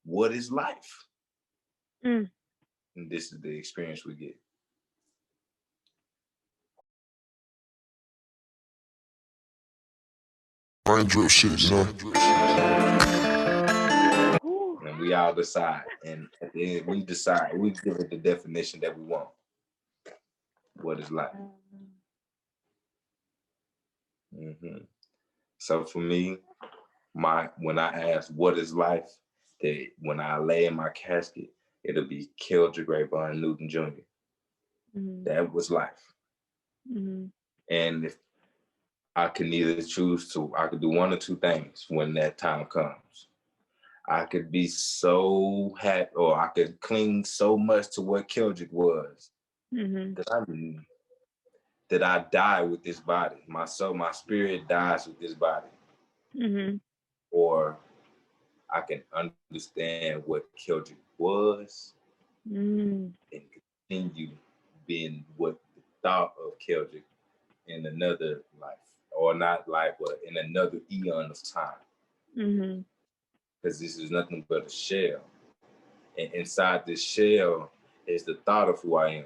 what is life? Mm. And this is the experience we get. Brain drip shit, you know? And we all decide. And at the end, we decide, we give it the definition that we want. What is life? So for me, when I ask what is life, that when I lay in my casket, it'll be Keldrick Rayvon Newton Jr. That was life. And if I could either choose to, I could do one or two things when that time comes. I could be so happy, or I could cling so much to what Keldrick was, that I die with this body. My soul, my spirit dies with this body. Or I can understand what Keldrick was and continue being what the thought of Keldrick in another life, or not life, but in another eon of time. Because this is nothing but a shell. And inside this shell is the thought of who I am.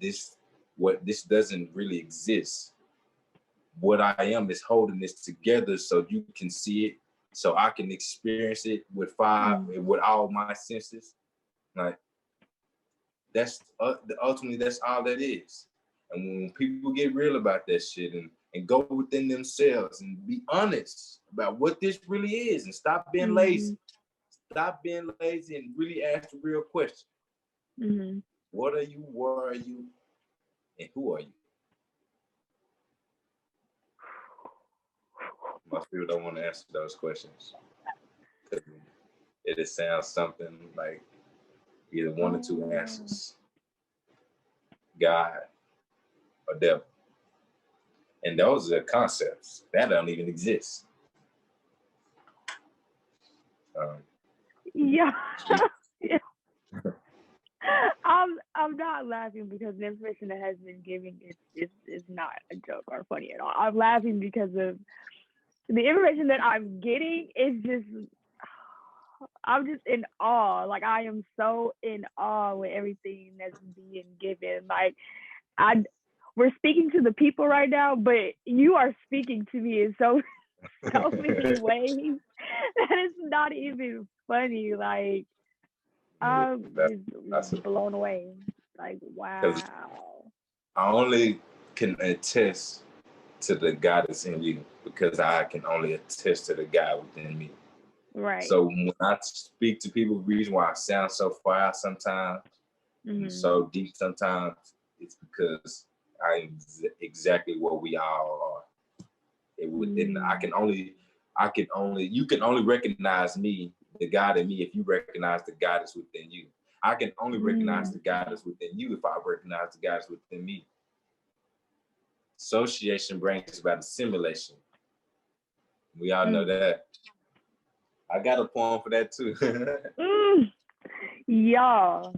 This doesn't really exist. What I am is holding this together so you can see it, so I can experience it with with all my senses. Like, that's ultimately, that's all that is. And when people get real about that shit and go within themselves and be honest about what this really is, and stop being lazy. Stop being lazy and really ask the real question. What are you, where are you, and who are you? Most people don't want to answer those questions. It sounds something like either one or two answers. God or devil. And those are concepts that don't even exist. Yeah. I'm not laughing because the information that has been given is not a joke or funny at all. I'm laughing because of the information that I'm getting is just, I'm just in awe. Like, I am so in awe with everything that's being given. Like, we're speaking to the people right now, but you are speaking to me in so many ways that it's not even funny. Like, I'm just blown away. Like, wow. I only can attest to the God that's in you because I can only attest to the God within me. Right. So when I speak to people, the reason why I sound so far sometimes, so deep sometimes, it's because I'm exactly what we all are. You can only recognize me, the God in me, if you recognize the God that's within you. I can only recognize the God that's within you if I recognize the God that's within me. Association brings about assimilation. We all know that. I got a poem for that too. Y'all,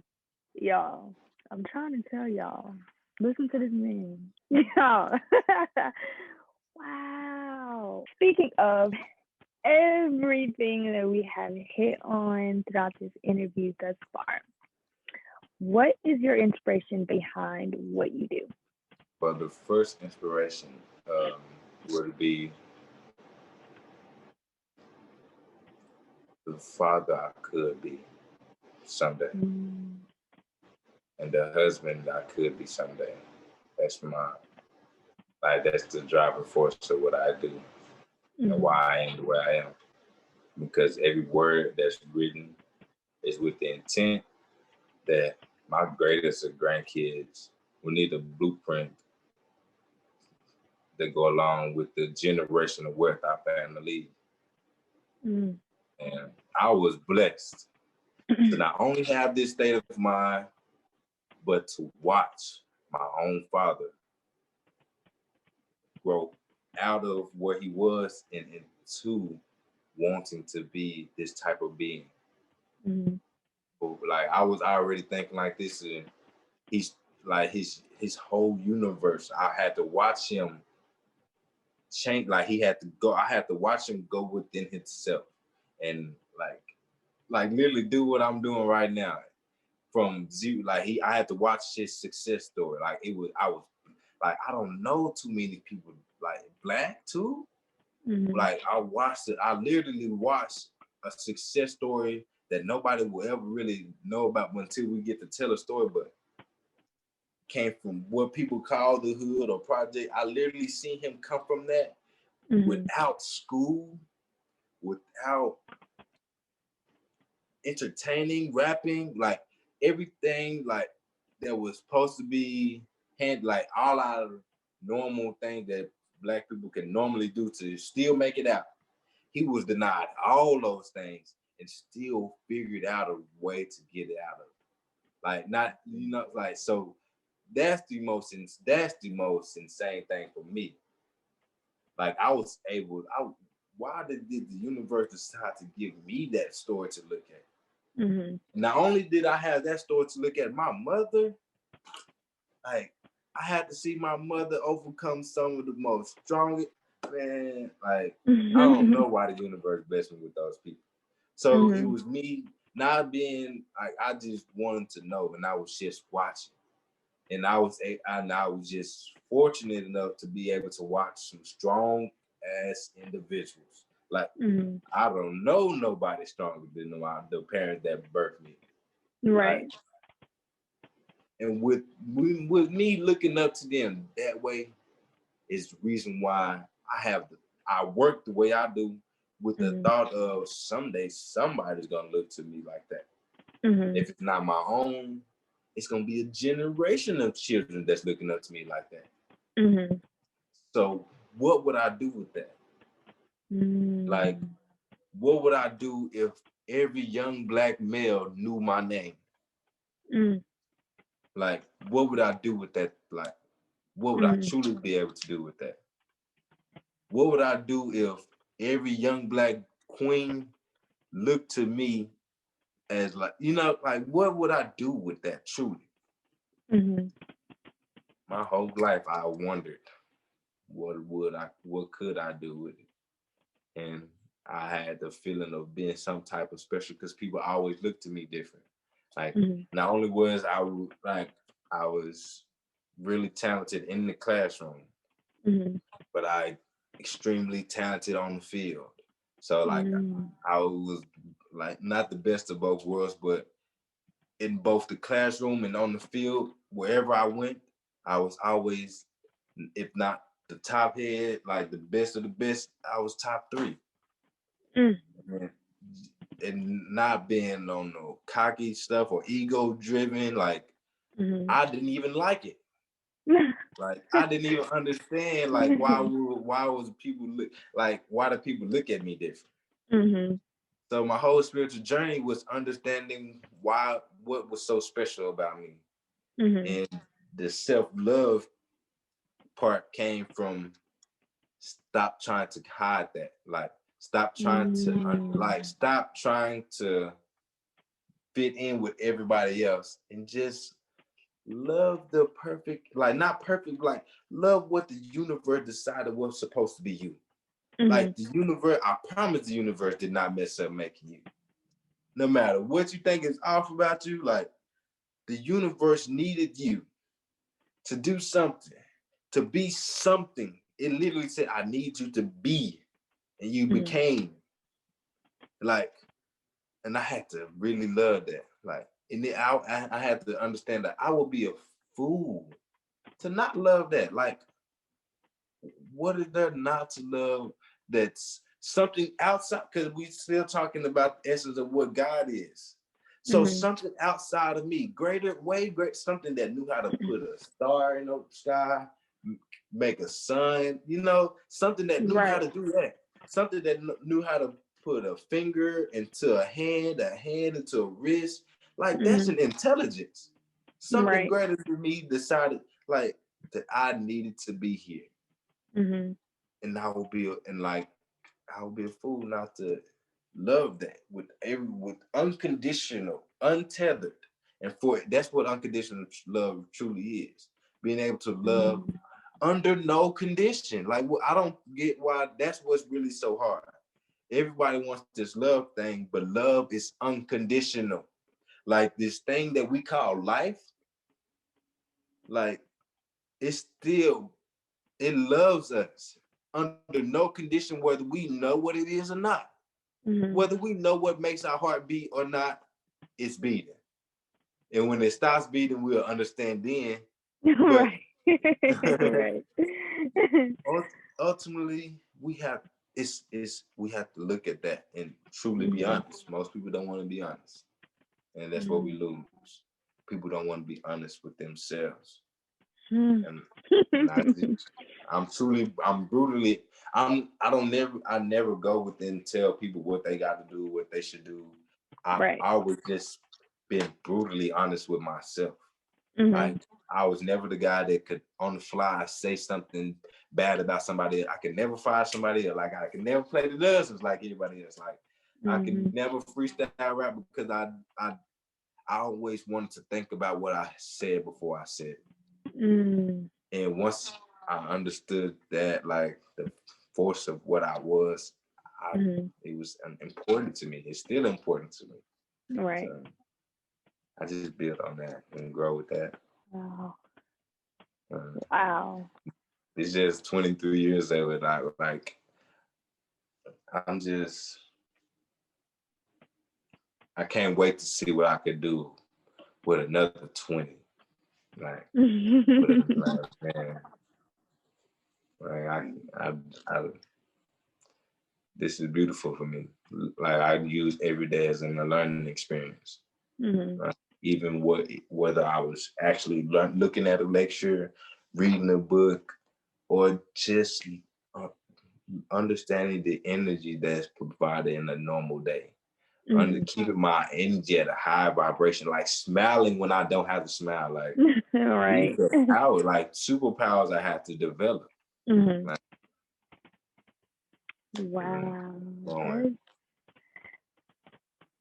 I'm trying to tell y'all, listen to this man. Y'all. Wow. Speaking of everything that we have hit on throughout this interview thus far, what is your inspiration behind what you do? Well, the first inspiration would be the father I could be someday, and the husband I could be someday. That's that's the driving force of what I do and why I am the way I am. Because every word that's written is with the intent that my greatest of grandkids will need a blueprint that go along with the generational wealth our family leaves. And I was blessed to not only have this state of mind, but to watch my own father grow out of where he was and into wanting to be this type of being. But like, I was already thinking like this, and he's like his whole universe. I had to watch him change. Like, I had to watch him go within himself, and like like literally do what I'm doing right now from zero. Like I had to watch his success story. Like I was like, I don't know too many people like Black too. Like I literally watched a success story that nobody will ever really know about until we get to tell a story, but came from what people call the hood or project. I literally seen him come from that without school, without entertaining, rapping, like everything like that was supposed to be like all our normal things that Black people can normally do to still make it out. He was denied all those things and still figured out a way to get it out of it. Like not, like so that's the most insane thing for me. Like I was able, why did the universe decide to give me that story to look at? Not only did I have that story to look at, my mother, like I had to see my mother overcome some of the most strongest, man, like I don't know why the universe blessed me with those people. So it was me not being like, I just wanted to know, and I was just watching. And I was just fortunate enough to be able to watch some strong ass individuals. Like I don't know nobody stronger than the parents that birthed me. Right. Like, and with me looking up to them that way is the reason why I work the way I do with the thought of someday somebody's gonna look to me like that. If it's not my own, it's gonna be a generation of children that's looking up to me like that. So what would I do with that? Like, what would I do if every young Black male knew my name? Like, what would I do with that? Like, what would I truly be able to do with that? What would I do if every young Black queen looked to me as like, like what would I do with that truly? My whole life I wondered what could I do with it? And I had the feeling of being some type of special because people always look to me different. Like not only was I was really talented in the classroom, but I extremely talented on the field. So like I was like not the best of both worlds, but in both the classroom and on the field, wherever I went, I was always, if not the top head, like the best of the best, I was top 3. And not being on no cocky stuff or ego driven, like I didn't even like it. Like I didn't even understand like why do people look at me different? So my whole spiritual journey was understanding what was so special about me. And the self-love part came from stop trying to hide that. Like stop trying to fit in with everybody else and just love the perfect, like not perfect, like love what the universe decided was supposed to be you. Like the universe, I promise the universe did not mess up making you. No matter what you think is off about you, like the universe needed you to do something, to be something. It literally said, I need you to be. And you became. Like, and I had to really love that. Like, and then I had to understand that I would be a fool to not love that. Like, what is there not to love that's something outside? Because we still talking about the essence of what God is. So something outside of me, way great, something that knew how to put a star in the sky, make a sun, something that knew how to do that. Something that knew how to put a finger into a hand into a wrist. Like that's an intelligence. Something greater than me decided like that I needed to be here. And I will be a fool not to love that with unconditional, untethered. And that's what unconditional love truly is. Being able to love under no condition. Like I don't get why that's what's really so hard. everybody wants this love thing, but love is unconditional. Like this thing that we call life, like it loves us under no condition, whether we know what it is or not. Whether we know what makes our heart beat or not, it's beating. And when it stops beating, we'll understand then. But Right. ultimately, we have to look at that and truly be honest. Most people don't want to be honest, and that's what we lose. People don't want to be honest with themselves. And I never go within tell people what they got to do, what they should do. I've always just been brutally honest with myself. Like I was never the guy that could on the fly say something bad about somebody. I could never fire somebody, or like I could never play the lessons like anybody else. Like I could never freestyle rap because I always wanted to think about what I said before I said it. And once I understood that, like the force of what I was, it was important to me. It's still important to me. Right. So I just build on that and grow with that. Wow. Wow. It's just 23 years of it. I can't wait to see what I could do with another 20. Like, man, like this is beautiful for me. Like I use every day as a learning experience. Even whether I was actually looking at a lecture, reading a book, or just understanding the energy that's provided in a normal day. Keeping my energy at a high vibration, like smiling when I don't have to smile. Like right. Power, like superpowers I have to develop. Like, wow.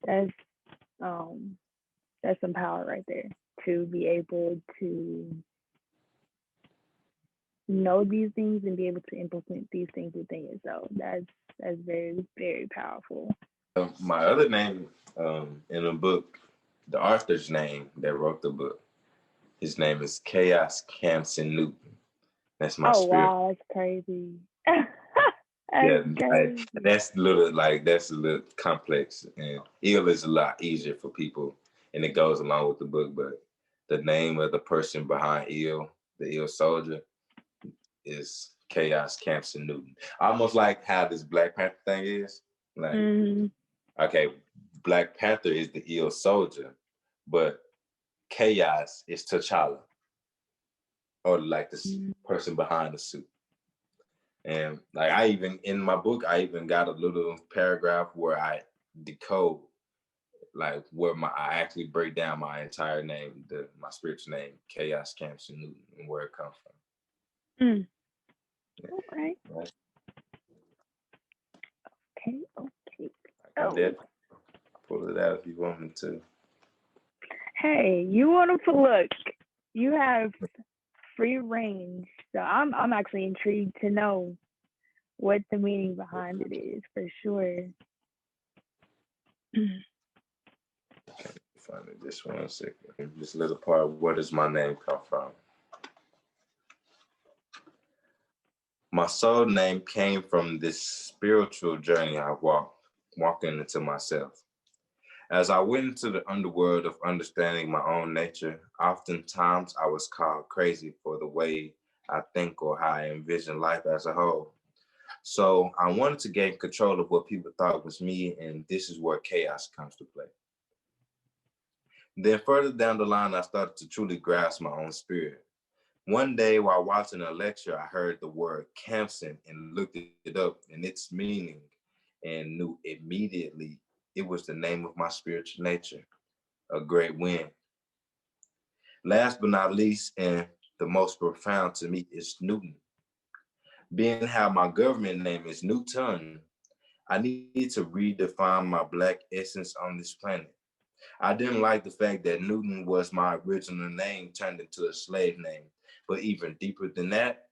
That's some power right there, to be able to know these things and be able to implement these things within yourself. That's very, very powerful. My other name in the book, the author's name that wrote the book, his name is Chaos Camson Newton. That's my spirit. Wow, that's crazy. That's a little complex, and ill is a lot easier for people, and it goes along with the book. But the name of the person behind ill, the ill soldier, is Chaos Camson Newton. Almost like how this Black Panther thing is. Like, okay, Black Panther is the ill soldier, but Chaos is T'Challa, or like this person behind the suit. And like in my book, I even got a little paragraph where I decode, like I actually break down my entire name, my spiritual name, Chaos Camson Newton, and where it comes from. Okay. I can pull it out if you want me to. Hey, you want to look? You have free range, so I'm actually intrigued to know what the meaning behind it is, for sure. Find it just 1 second. This little part, where does my name come from? My soul name came from this spiritual journey I walking into myself. As I went into the underworld of understanding my own nature, oftentimes I was called crazy for the way I think or how I envision life as a whole. So I wanted to gain control of what people thought was me, and this is where chaos comes to play. Then further down the line, I started to truly grasp my own spirit. One day while watching a lecture, I heard the word Camson and looked it up and its meaning, and knew immediately it was the name of my spiritual nature, a great wind. Last but not least, and the most profound to me, is Newton. Being how my government name is Newton, I needed to redefine my Black essence on this planet. I didn't like the fact that Newton was my original name turned into a slave name. But even deeper than that,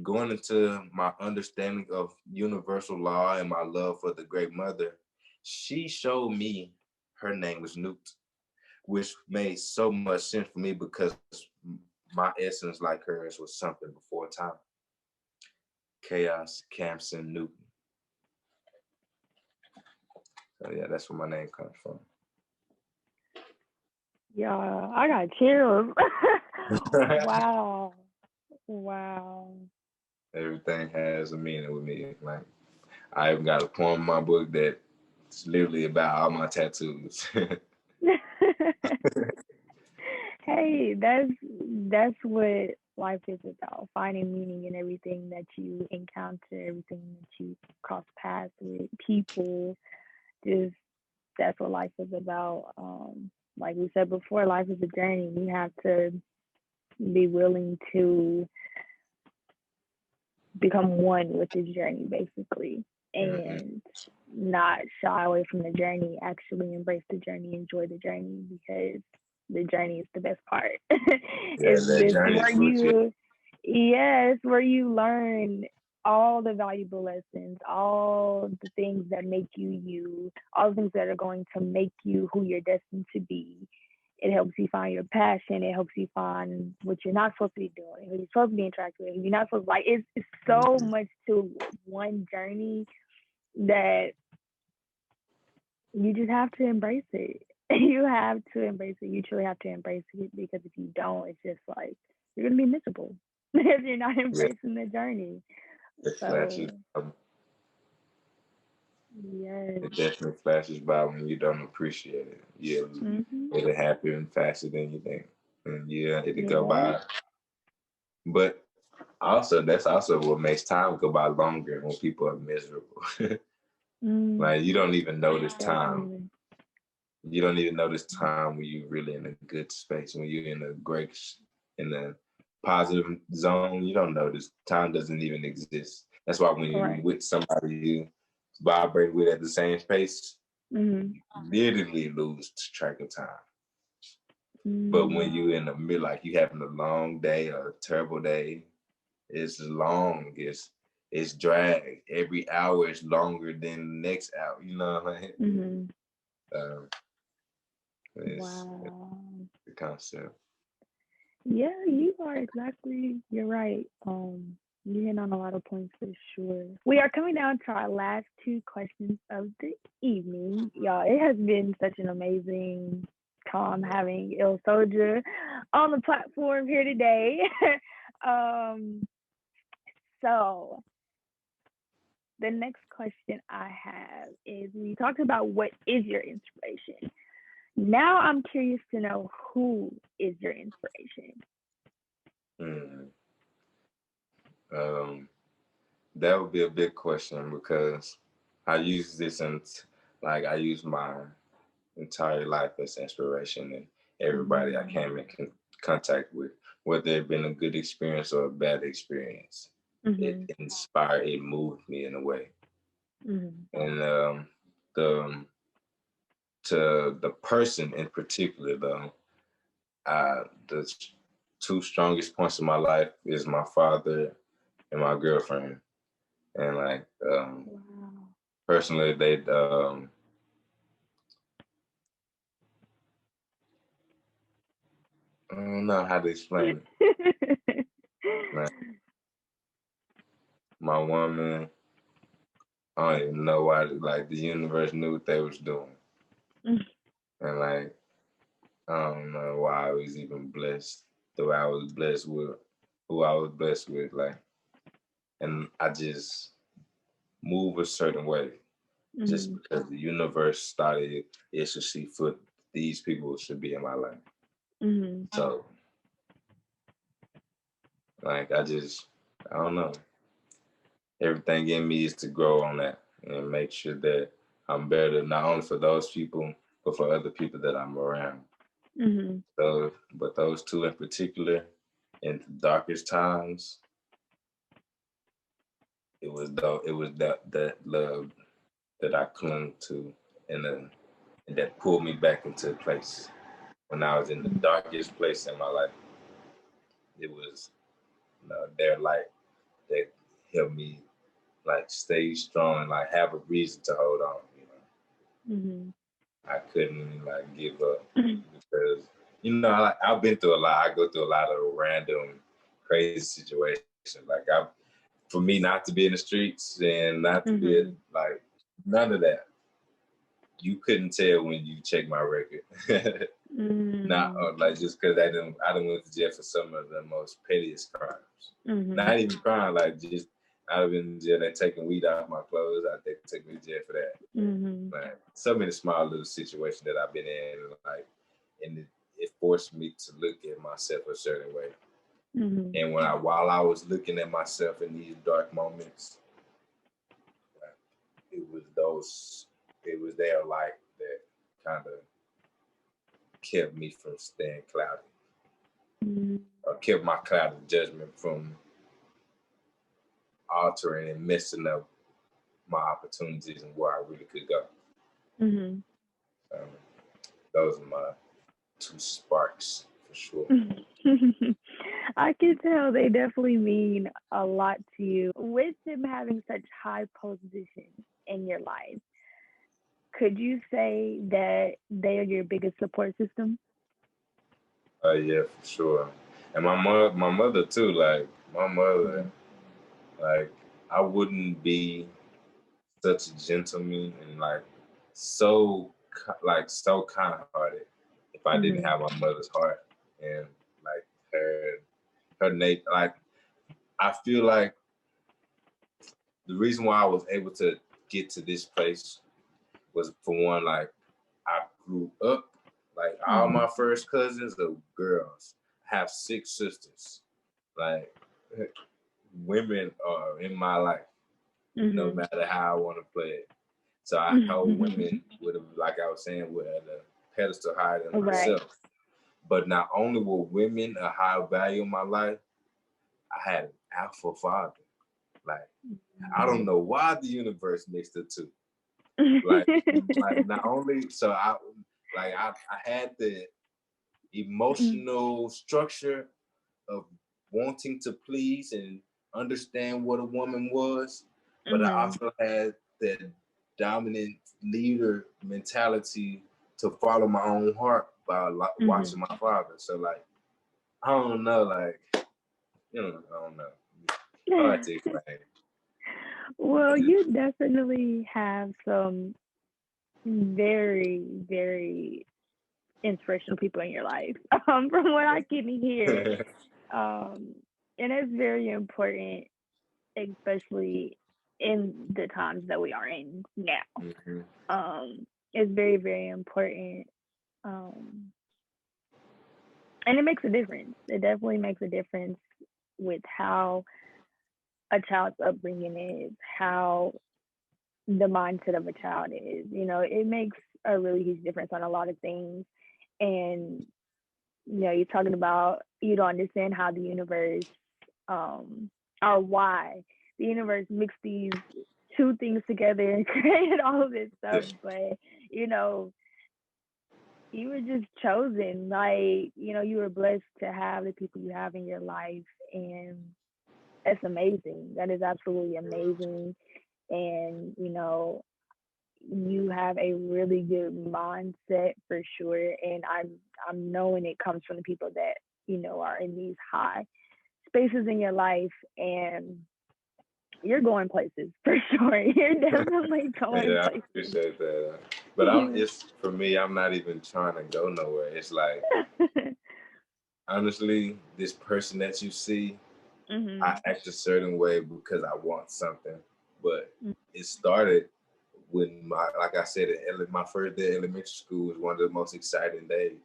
going into my understanding of universal law and my love for the Great Mother, she showed me her name was Newt, which made so much sense for me because my essence, like hers, was something before time. Chaos, Camson, Newton. So yeah, that's where my name comes from. Yeah, I got chills. Wow. Wow. Everything has a meaning with me. Like, I even got a poem in my book that's literally about all my tattoos. Hey, that's what life is about. Finding meaning in everything that you encounter, everything that you cross paths with, people. Just that's what life is about. Like we said before, life is a journey. You have to be willing to become one with this journey, basically, and not shy away from the journey. Actually, embrace the journey, enjoy the journey, because the journey is the best part. It's where you, yes, where you learn all the valuable lessons, all the things that make you, all the things that are going to make you who you're destined to be. It helps you find your passion. It helps you find what you're not supposed to be doing, who you're supposed to be interacting with, who you're not supposed to, like. It's so much to one journey that you just have to embrace it. You have to embrace it. You truly have to embrace it, because if you don't, it's just like you're gonna be miserable if you're not embracing the journey. So, yes, it definitely flashes by when you don't appreciate it. Yeah, it'll happen faster than you think, and yeah, it'll go by. But also, that's also what makes time go by longer when people are miserable. Like, you don't even notice time. You don't even notice time when you're really in a good space. When you're in in a positive zone, you don't notice. Time doesn't even exist. That's why when you're with somebody you vibrate with at the same space, you literally lose track of time. But when you're in the middle, like you having a long day or a terrible day, it's long. It's drag. Every hour is longer than the next hour. You know what I mean? It's the concept. Yeah, you are exactly. You're right. You hit on a lot of points for sure. We are coming down to our last two questions of the evening. Y'all, it has been such an amazing time having iLL Soldier on the platform here today. So the next question I have is, we talked about what is your inspiration. Now I'm curious to know, who is your inspiration? That would be a big question, because I use this I use my entire life as inspiration, and everybody I came in contact with, whether it been a good experience or a bad experience, it inspired, it moved me in a way. And to the person in particular, though, the two strongest points of my life is my father and my girlfriend. And personally, they I don't know how to explain it. Like, my woman, I don't even know why. Like, the universe knew what they was doing, and I don't know why I was even blessed the way I was blessed with who I was blessed with. And I just move a certain way, just because the universe started it should see foot. These people should be in my life. So, I don't know. Everything in me is to grow on that and make sure that I'm better, not only for those people, but for other people that I'm around. So, but those two in particular, in the darkest times, it was that love that I clung to, and that pulled me back into place. When I was in the darkest place in my life, it was their light that helped me like stay strong and like have a reason to hold on. I couldn't like give up because I've been through a lot. I go through a lot of random, crazy situations. Like for me not to be in the streets and not to be like none of that. You couldn't tell when you check my record. Not like just because I didn't went to jail for some of the most pettiest crimes. Not even crime, like just I've been in jail. They taking weed off my clothes. I think they took me to jail for that. Like so many small little situations that I've been in, like, and it forced me to look at myself a certain way. And while I was looking at myself in these dark moments, it was their light that kind of kept me from staying cloudy, or kept my clouded judgment from altering and messing up my opportunities and where I really could go. Those are my two sparks for sure. I can tell they definitely mean a lot to you. With them having such high position in your life, could you say that they are your biggest support system? Yeah, for sure. And my mother too. Like my mother, like I wouldn't be such a gentleman and like so kind-hearted if I didn't have my mother's heart and like her Nate. Like I feel like the reason why I was able to get to this place was, for one, like I grew up, like all my first cousins are girls. I have 6 sisters. Like women are in my life, no matter how I want to play it. So I hold women with, like I was saying, with a pedestal higher than myself. But not only were women a high value in my life, I had an alpha father. Like I don't know why the universe mixed the two. Like not only so I had the emotional structure of wanting to please and understand what a woman was, but I also had that dominant leader mentality to follow my own heart by watching my father. So like I don't know, like I don't know. Hard to explain. Well, you definitely have some very, very inspirational people in your life, from what I can hear. And it's very important, especially in the times that we are in now. It's very, very important. And it makes a difference. It definitely makes a difference with how a child's upbringing is, how the mindset of a child is. It makes a really huge difference on a lot of things. And you're talking about you don't understand how the universe, or why the universe mixed these two things together and created all of this stuff. But you were just chosen. Like you were blessed to have the people you have in your life, and that's amazing. That is absolutely amazing. And you have a really good mindset for sure, and I'm knowing it comes from the people that are in these high spaces in your life, and you're going places for sure. You're definitely going places. I appreciate that. But it's for me, I'm not even trying to go nowhere. It's like honestly, this person that you see, I act a certain way because I want something. But it started when like I said, my first day at elementary school was one of the most exciting days.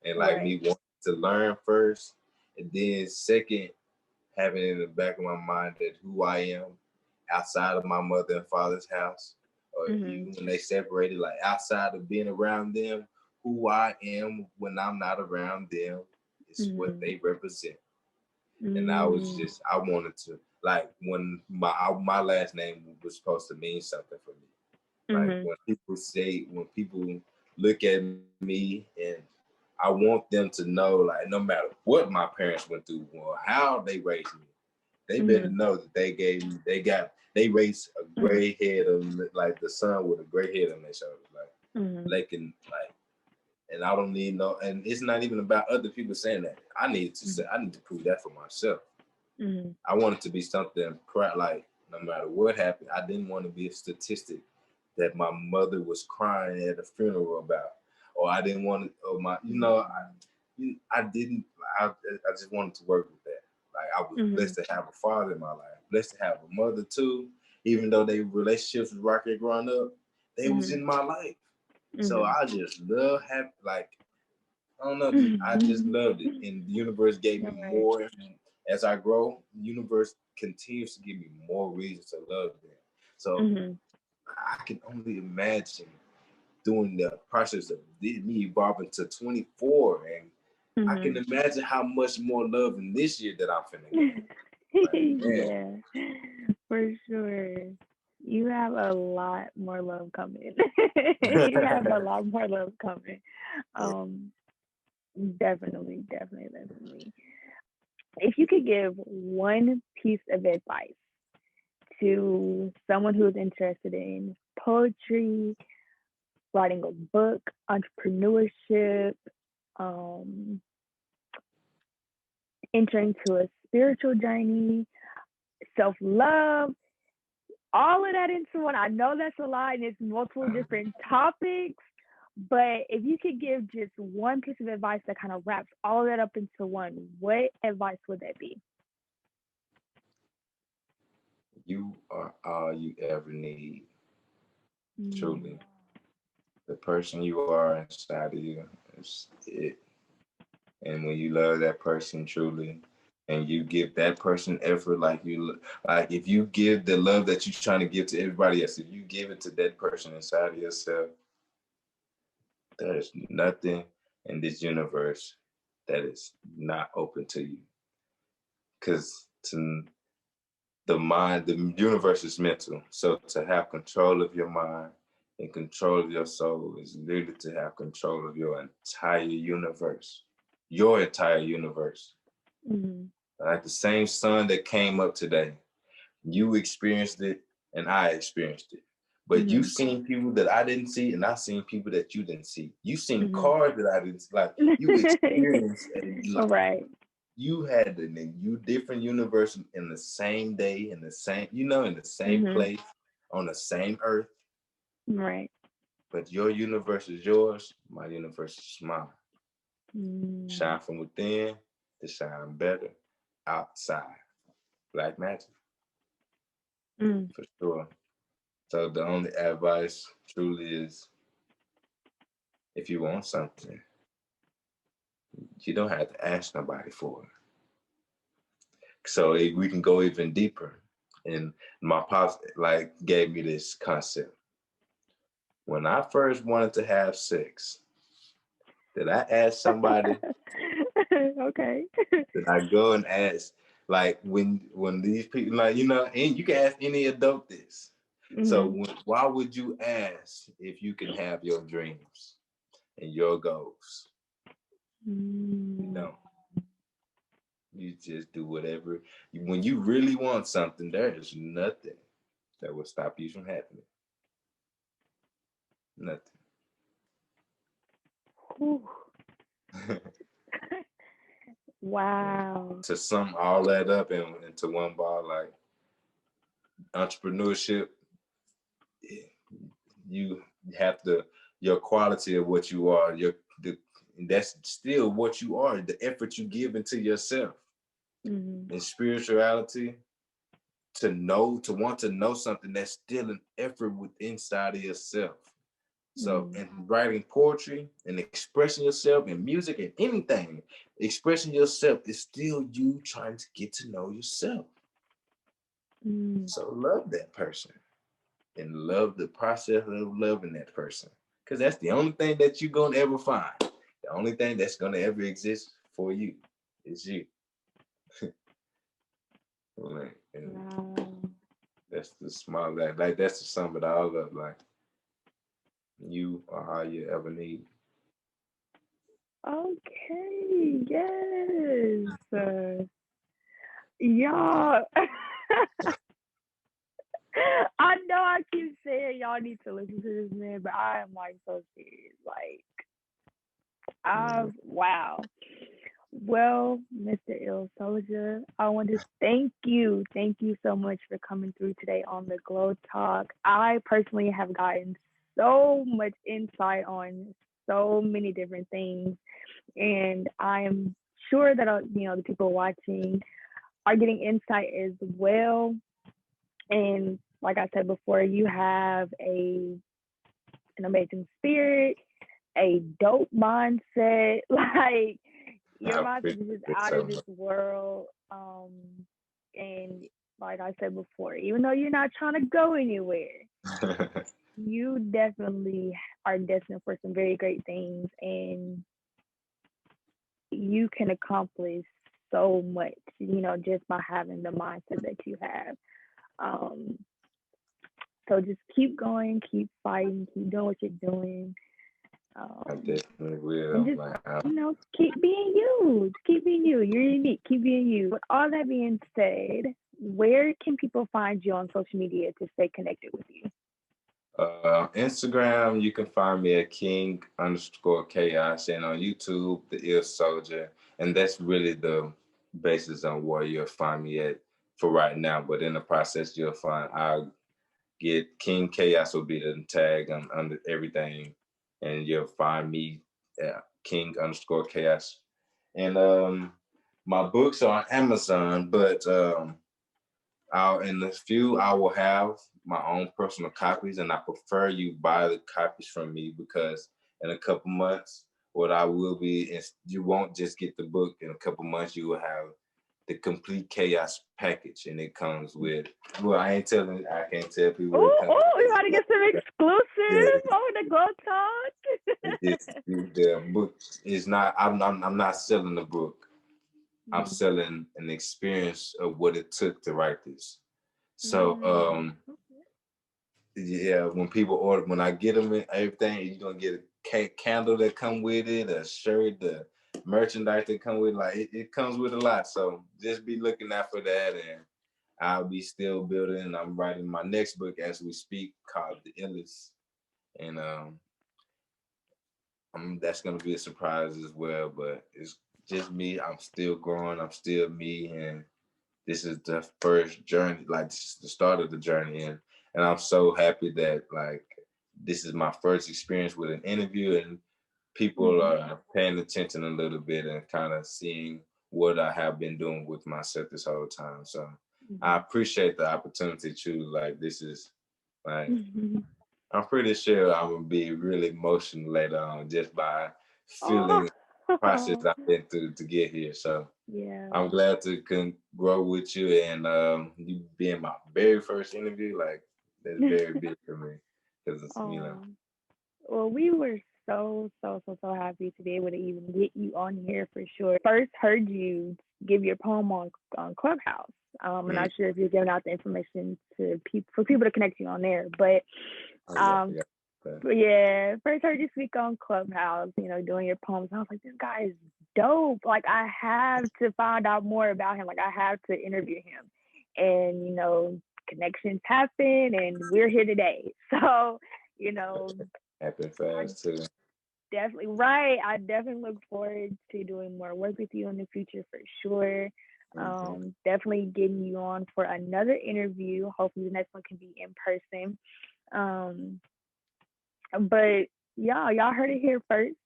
And like me wanting to learn first, and then second, having in the back of my mind that who I am outside of my mother and father's house, or even when they separated, like outside of being around them, who I am when I'm not around them is what they represent. And I wanted to, like, when my last name was supposed to mean something for me. Like when people look at me, and I want them to know, like, no matter what my parents went through or how they raised me, They better know that they raised a gray head of like the son with a gray head on their shoulders. Like they can like, and I don't need no, and it's not even about other people saying that. I need to prove that for myself. I want it to be something like no matter what happened, I didn't want to be a statistic that my mother was crying at a funeral about, or I didn't want to, or my, I didn't. I just wanted to work with that. Like I was blessed to have a father in my life, blessed to have a mother too. Even though their relationships was rocky growing up, they was in my life. So I just love having, like, I don't know, I just loved it. And the universe gave me more. And as I grow, the universe continues to give me more reasons to love them. So I can only imagine doing the process of me evolving to 24, and I can imagine how much more love in this year that I'm finna get. Like, yeah, for sure. You have a lot more love coming. You have a lot more love coming. Definitely. If you could give one piece of advice to someone who is interested in poetry, writing a book, entrepreneurship, entering to a spiritual journey, self-love, all of that into one. I know that's a lot and it's multiple different topics, but if you could give just one piece of advice that kind of wraps all of that up into one, what advice would that be? You are all you ever need. Truly. The person you are inside of you is it. And when you love that person truly, and you give that person effort, like if you give the love that you're trying to give to everybody else, if you give it to that person inside of yourself, there's nothing in this universe that is not open to you. Because the universe is mental. So to have control of your mind and control of your soul is literally to have control of your entire universe. Your entire universe. Like the same sun that came up today, you experienced it and I experienced it. But you've seen people that I didn't see, and I've seen people that you didn't see. You've seen cars that I didn't see. Like you experienced right. You had the different universe in the same day, in the same, in the same place, on the same earth. Right. But your universe is yours, my universe is mine. Shine from within to shine better outside. Black magic. For sure. So the only advice truly is, if you want something, you don't have to ask nobody for it. So we can go even deeper. And my pops gave me this concept. When I first wanted to have sex, did I ask somebody? Okay. Did I go and ask? Like when these people, and you can ask any adult this. So why would you ask if you can have your dreams and your goals? You don't. You just do whatever. When you really want something, there is nothing that will stop you from having it. Nothing. Wow. To sum all that up into one ball, like entrepreneurship, you have your quality of what you are, that's still what you are, the effort you give into yourself. And spirituality, to want to know something, that's still an effort inside of yourself. So in writing poetry and expressing yourself in music and anything, expressing yourself is still you trying to get to know yourself. So love that person and love the process of loving that person. Because that's the only thing that you're going to ever find. The only thing that's going to ever exist for you is you. That's the small, like that's the sum of it all of, like, you are all you ever need. Okay, yes. y'all. I know I keep saying y'all need to listen to this man, but I am like so serious. Like, wow. Well, Mr. Ill Soldier, I want to thank you. Thank you so much for coming through today on the Glow Talk. I personally have gotten so much insight on so many different things, and I'm sure that the people watching are getting insight as well. And like I said before, you have an amazing spirit, a dope mindset. Like, your mindset is just out of this world. And like I said before, even though you're not trying to go anywhere, you definitely are destined for some very great things, and you can accomplish so much, just by having the mindset that you have. So just keep going, keep fighting, keep doing what you're doing. I definitely will. And just, keep being you. Keep being you. You're unique. Keep being you. With all that being said, where can people find you on social media to stay connected with you? Instagram, you can find me at King_Chaos, and on YouTube, The Ill Soldier. And that's really the basis on where you'll find me at for right now. But in the process, I'll get King Chaos will be the tag under everything. And you'll find me at King_Chaos. And my books are on Amazon, but in the few I will have my own personal copies, and I prefer you buy the copies from me, because in a couple months, what I will be is you won't just get the book. In a couple months, you will have the complete Chaos package, and it comes with. Well, I can't tell people. Oh, you want to get some exclusive on the Glow Talk? The book is not. I'm not selling the book. I'm selling an experience of what it took to write this. So, yeah, when people order, when I get them and everything, you're gonna get a candle that come with it, a shirt, the merchandise that come with it. Like it comes with a lot. So just be looking out for that, and I'll be still building. I'm writing my next book as we speak, called The Illest, and that's gonna be a surprise as well. But it's just me. I'm still growing. I'm still me, and this is the first journey. Like, this is the start of the journey, and I'm so happy that like this is my first experience with an interview, and people are paying attention a little bit and kind of seeing what I have been doing with myself this whole time. So I appreciate the opportunity too. Like, this is like. I'm pretty sure I'm gonna be really emotional later on just by feeling the process I've been through to get here. So yeah, I'm glad to grow with you, and you being my very first interview. Like, that's very big for me, because Well, we were so happy to be able to even get you on here for sure. First heard you give your poem on Clubhouse. I'm not sure if you're giving out the information to people for people to connect you on there, but first heard you speak on Clubhouse, doing your poems. I was like, this guy is dope. Like, I have to find out more about him. Like, I have to interview him. And, connections happen, and we're here today. So, happen fast too. Definitely right. I definitely look forward to doing more work with you in the future for sure. Definitely getting you on for another interview. Hopefully the next one can be in person. But y'all heard it here first.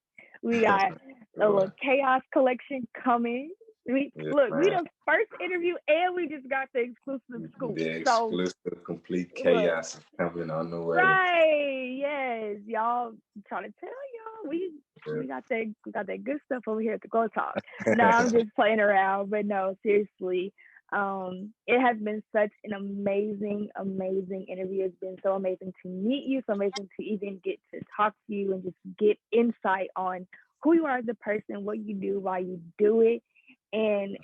We got a little Chaos collection coming. We the first interview, and we just got the exclusive scoop. The exclusive complete Chaos is coming on the way. Right? Yes, y'all. I'm trying to tell y'all, we got that good stuff over here at the Glow Talk. No, I'm just playing around, but no, seriously. It has been such an amazing interview. It's been so amazing to meet you, so amazing to even get to talk to you and just get insight on who you are as a person, what you do, why you do it. And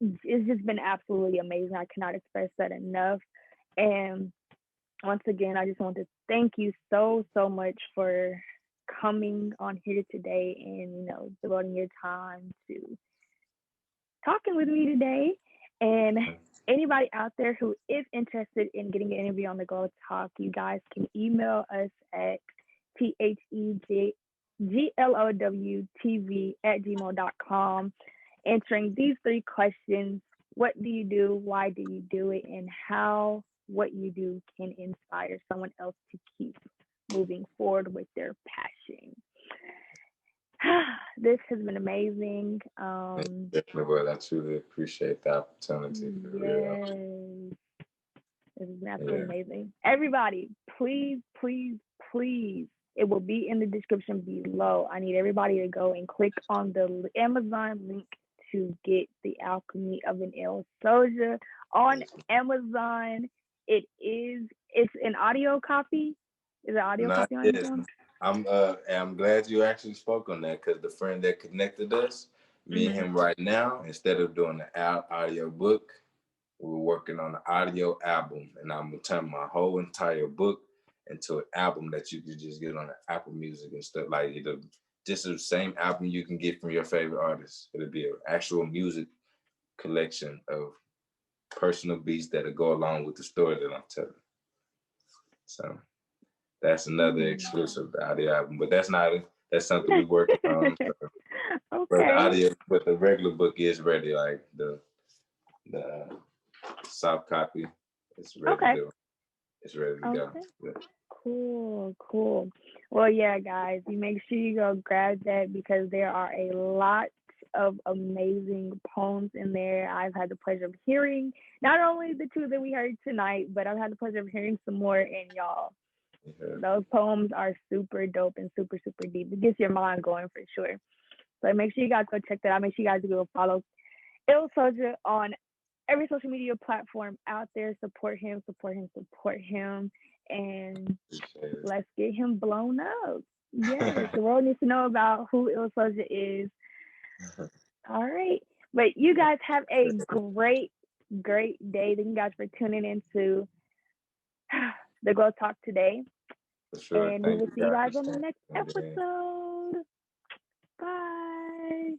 it's just been absolutely amazing. I cannot express that enough. And once again, I just want to thank you so much for coming on here today and, devoting your time to talking with me today. And anybody out there who is interested in getting an interview on the Girl Talk, you guys can email us at theglowtv@gmail.com, answering these 3 questions. What do you do? Why do you do it? And how what you do can inspire someone else to keep moving forward with their passion. This has been amazing. Definitely, well, I truly appreciate the opportunity. For real. This has been absolutely amazing. Everybody, please, please, please, it will be in the description below. I need everybody to go and click on the Amazon link to get The Alchemy of an Ill Soldier on Amazon. It's an audio copy. Is it audio copy on Amazon? I'm glad you actually spoke on that, because the friend that connected us, me and him right now, instead of doing the audio book, we're working on an audio album, and I'm gonna turn my whole entire book into an album that you can just get on the Apple Music and stuff. Like, it'll just the same album you can get from your favorite artist. It'll be an actual music collection of personal beats that'll go along with the story that I'm telling. So that's another exclusive, the audio album, but that's something we're working on. So. Okay. But the regular book is ready. Like the soft copy, it's ready to go. Yeah. Cool. Well, yeah, guys, you make sure you go grab that, because there are a lot of amazing poems in there. I've had the pleasure of hearing not only the 2 that we heard tonight, but I've had the pleasure of hearing some more, and y'all, those poems are super dope and super, super deep. It gets your mind going for sure. So make sure you guys go check that out. Make sure you guys go follow Ill Soldier on every social media platform out there. Support him, and let's get him blown up. Yes, the world needs to know about who Ill Soldier is. All right. But you guys have a great day. Thank you guys for tuning into the Girl Talk today. For sure. And we will see you guys on the next episode. Bye.